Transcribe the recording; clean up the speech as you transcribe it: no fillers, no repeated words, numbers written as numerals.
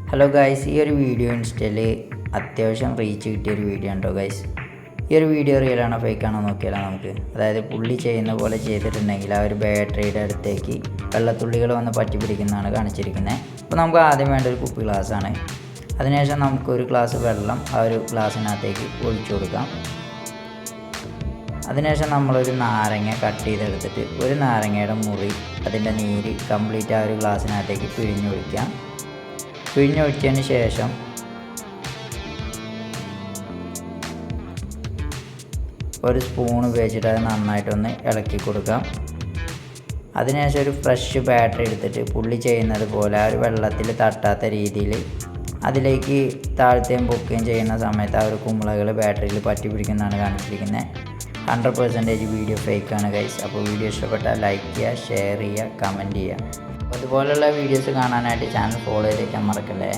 Hello guys, ഈ ഒരു video ഇൻസ്റ്റയിൽ അത്യാവശ്യം റീച്ച് കിട്ടിയൊരു വീഡിയോ ഉണ്ടോ ഗൈസ്? ഈ ഒരു വീഡിയോ റിയലാണോ ഫേക്കാണോ നോക്കിയാലോ നമുക്ക്. അതായത് പുള്ളി ചെയ്യുന്ന പോലെ ചെയ്തിട്ടുണ്ടെങ്കിൽ ആ ഒരു ബാറ്ററിയുടെ അടുത്തേക്ക് വെള്ളത്തുള്ളികൾ വന്ന് പറ്റി പിടിക്കുന്നതാണ് കാണിച്ചിരിക്കുന്നത്. അപ്പോൾ നമുക്ക് ആദ്യം വേണ്ട ഒരു കുപ്പി ഗ്ലാസ്സാണ്. അതിനുശേഷം നമുക്കൊരു ഗ്ലാസ് വെള്ളം ആ ഒരു ഗ്ലാസ്സിനകത്തേക്ക് ഒഴിച്ചു കൊടുക്കാം. അതിനുശേഷം നമ്മളൊരു നാരങ്ങ കട്ട് ചെയ്തെടുത്തിട്ട് ഒരു നാരങ്ങയുടെ മുറി അതിൻ്റെ നീര് കംപ്ലീറ്റ് ആ ഒരു ഗ്ലാസ്സിനകത്തേക്ക് പിഴിഞ്ഞൊഴിക്കാം. പിഴിഞ്ഞൊഴിച്ചതിന് ശേഷം ഒരു സ്പൂൺ ഉപയോഗിച്ചിട്ട് അത് നന്നായിട്ടൊന്ന് ഇളക്കി കൊടുക്കാം. അതിനുശേഷം ഒരു ഫ്രഷ് ബാറ്ററി എടുത്തിട്ട് പുള്ളി ചെയ്യുന്നത് പോലെ ആ ഒരു വെള്ളത്തിൽ തട്ടാത്ത രീതിയിൽ അതിലേക്ക് താഴ്ത്തുകയും പൊക്കുകയും ചെയ്യുന്ന സമയത്ത് ആ ഒരു കുമ്പളകൾ ബാറ്ററിയിൽ പറ്റി പിടിക്കുന്നതാണ് കാണിച്ചിരിക്കുന്നത്. 100% വീഡിയോ ഫേക്കാണ് ഗൈസ്. അപ്പോൾ വീഡിയോ ഇഷ്ടപ്പെട്ടാൽ ലൈക്ക് ചെയ്യുക, ഷെയർ ചെയ്യുക, കമൻറ്റ് ചെയ്യുക. അതുപോലുള്ള വീഡിയോസ് കാണാനായിട്ട് ചാനൽ ഫോളോ ചെയ്തേക്കാൻ മറക്കല്ലേ.